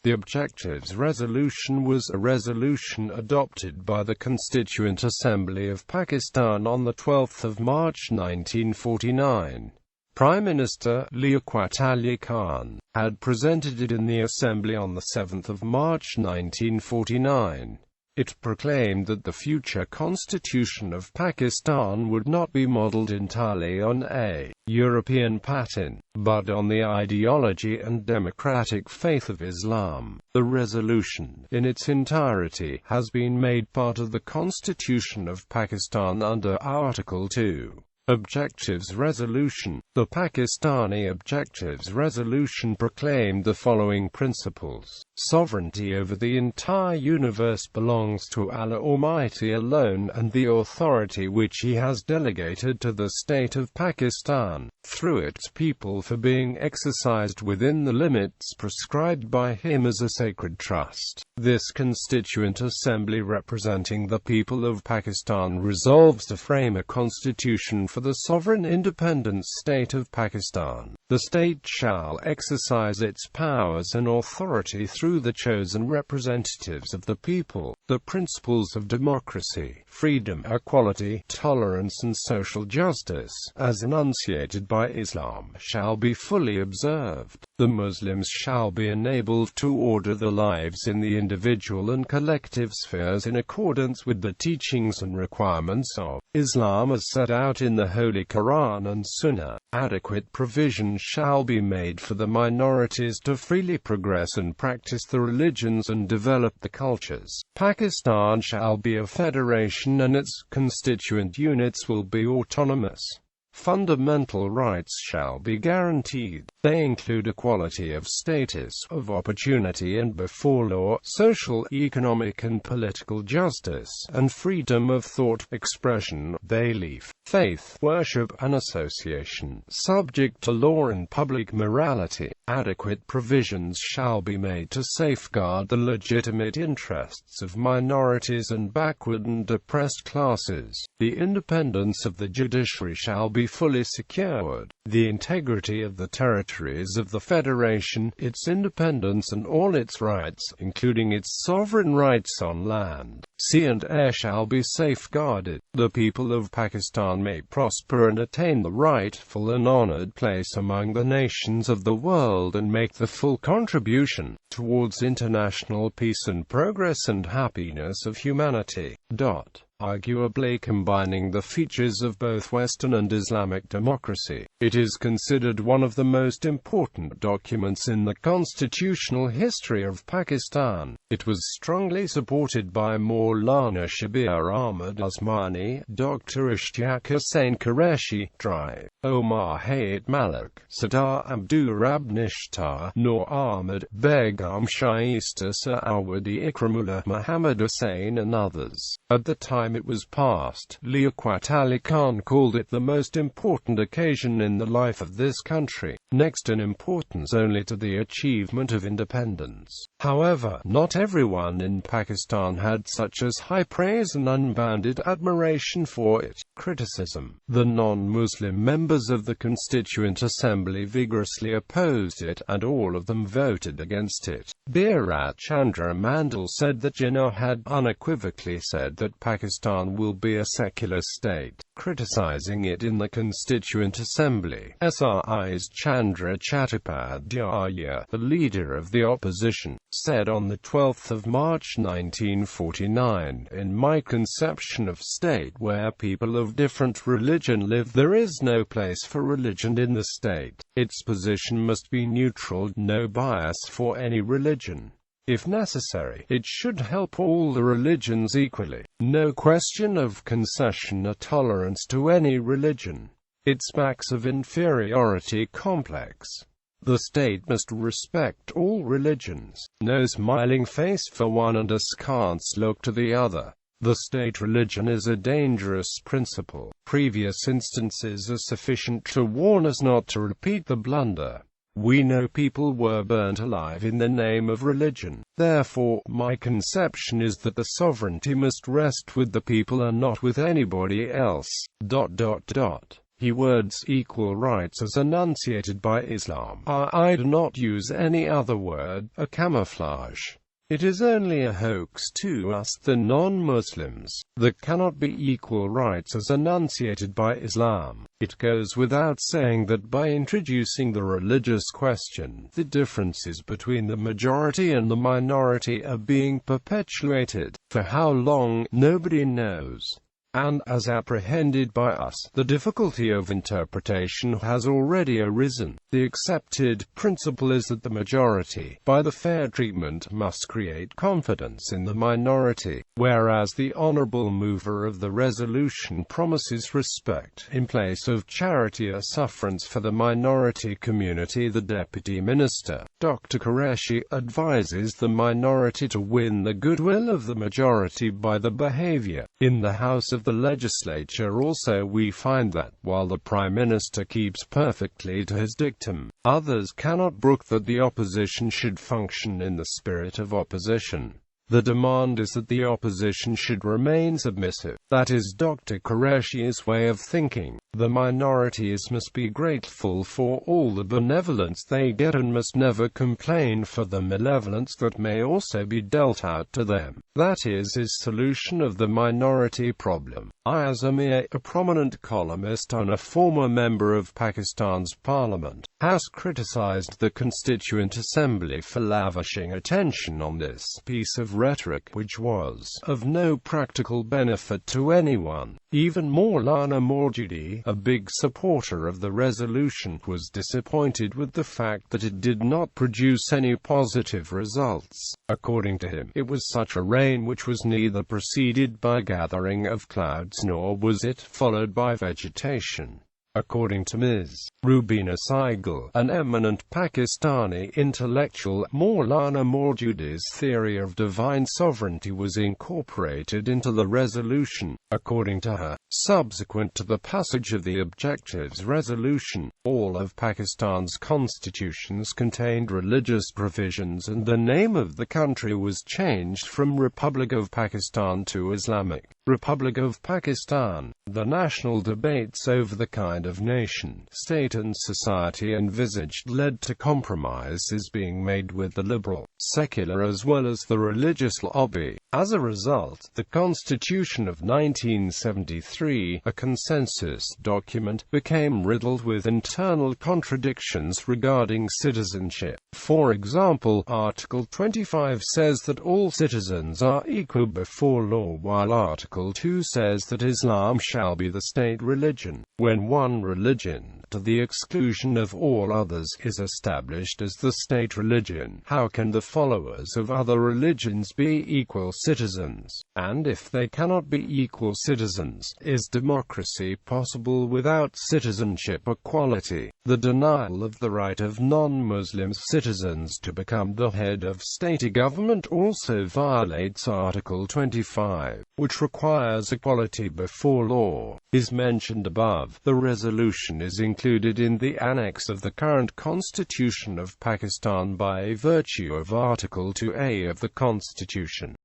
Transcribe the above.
The Objectives Resolution was a resolution adopted by the Constituent Assembly of Pakistan on 12 March 1949. Prime Minister Liaquat Ali Khan had presented it in the Assembly on 7 March 1949. It proclaimed that the future constitution of Pakistan would not be modelled entirely on a European pattern, but on the ideology and democratic faith of Islam. The resolution, in its entirety, has been made part of the Constitution of Pakistan under Article 2. Objectives Resolution. The Pakistani Objectives Resolution proclaimed the following principles. Sovereignty over the entire universe belongs to Allah Almighty alone, and the authority which He has delegated to the state of Pakistan, through its people, for being exercised within the limits prescribed by Him as a sacred trust. This Constituent Assembly representing the people of Pakistan resolves to frame a constitution for the sovereign independent state of Pakistan. The state shall exercise its powers and authority through the chosen representatives of the people. The principles of democracy, freedom, equality, tolerance and social justice, as enunciated by Islam, shall be fully observed. The Muslims shall be enabled to order their lives in the individual and collective spheres in accordance with the teachings and requirements of Islam as set out in the Holy Quran and Sunnah. Adequate provision shall be made for the minorities to freely progress and practice the religions and develop the cultures. Pakistan shall be a federation and its constituent units will be autonomous. Fundamental rights shall be guaranteed. They include equality of status, of opportunity and before law, social, economic and political justice, and freedom of thought, expression, belief, faith, worship and association, subject to law and public morality. Adequate provisions shall be made to safeguard the legitimate interests of minorities and backward and oppressed classes. The independence of the judiciary shall be fully secured. The integrity of the territories of the Federation, its independence and all its rights, including its sovereign rights on land, sea and air, shall be safeguarded. The people of Pakistan may prosper and attain the rightful and honored place among the nations of the world and make the full contribution towards international peace and progress and happiness of humanity. Arguably combining the features of both Western and Islamic democracy, it is considered one of the most important documents in the constitutional history of Pakistan. It was strongly supported by Maulana Shabir Ahmad Osmani, Dr. Ishtiaq Hussain Qureshi, Dri. Omar Hayat Malik, Sadar Abdurrab Nishtar, Noor Ahmad, Begum Shaista Sa'awadi, Ikramullah Muhammad Hussain and others. At the time it was passed, Liaquat Ali Khan called it the most important occasion in the life of this country, next in importance only to the achievement of independence. However, not everyone in Pakistan had such as high praise and unbounded admiration for it. Criticism. The non-Muslim members of the Constituent Assembly vigorously opposed it, and all of them voted against it. Bharat Chandra Mandal said that Jinnah had unequivocally said that Pakistan will be a secular state. Criticizing it in the Constituent Assembly, SRI's Chandra Chattopadhyaya, the leader of the opposition, said on 12 March 1949, "In my conception of state where people of different religion live, there is no place for religion in the state. Its position must be neutral, no bias for any religion. If necessary, it should help all the religions equally. No question of concession or tolerance to any religion. It smacks of inferiority complex. The state must respect all religions. No smiling face for one and askance look to the other. The state religion is a dangerous principle. Previous instances are sufficient to warn us not to repeat the blunder. We know people were burnt alive in the name of religion. Therefore, my conception is that the sovereignty must rest with the people and not with anybody else." Words equal rights as enunciated by Islam. I do not use any other word, a camouflage. It is only a hoax to us, the non-Muslims. There cannot be equal rights as enunciated by Islam. It goes without saying that by introducing the religious question, the differences between the majority and the minority are being perpetuated. For how long, nobody knows. And, as apprehended by us, the difficulty of interpretation has already arisen. The accepted principle is that the majority, by the fair treatment, must create confidence in the minority, whereas the honorable mover of the resolution promises respect, in place of charity or sufferance for the minority community. The Deputy Minister, Dr. Qureshi, advises the minority to win the goodwill of the majority by the behavior in the House of the legislature. Also, we find that, while the Prime Minister keeps perfectly to his dictum, others cannot brook that the opposition should function in the spirit of opposition. The demand is that the opposition should remain submissive. That is Dr. Qureshi's way of thinking. The minorities must be grateful for all the benevolence they get and must never complain for the malevolence that may also be dealt out to them. That is his solution of the minority problem. Ayaz Amir, a prominent columnist and a former member of Pakistan's parliament, has criticized the Constituent Assembly for lavishing attention on this piece of rhetoric, which was of no practical benefit to anyone. Even Maulana Maududi, a big supporter of the resolution, was disappointed with the fact that it did not produce any positive results. According to him, it was such a rain which was neither preceded by gathering of clouds nor was it followed by vegetation. According to Ms. Rubina Saigal, an eminent Pakistani intellectual, Maulana Maududi's theory of divine sovereignty was incorporated into the resolution. According to her, subsequent to the passage of the Objectives Resolution, all of Pakistan's constitutions contained religious provisions and the name of the country was changed from Republic of Pakistan to Islamic Republic of Pakistan. The national debates over the kind of nation, state and society envisaged led to compromises being made with the liberal, secular as well as the religious lobby. As a result, the Constitution of 1973, a consensus document, became riddled with internal contradictions regarding citizenship. For example, Article 25 says that all citizens are equal before law, while Article 2 says that Islam shall be the state religion. When one religion, to the exclusion of all others, is established as the state religion, how can the followers of other religions be equal citizens? And if they cannot be equal citizens, is democracy possible without citizenship equality? The denial of the right of non-Muslim citizens to become the head of state government also violates Article 25, which requires equality before law, is mentioned above. The resolution is included in the annex of the current Constitution of Pakistan by virtue of Article 2A of the Constitution.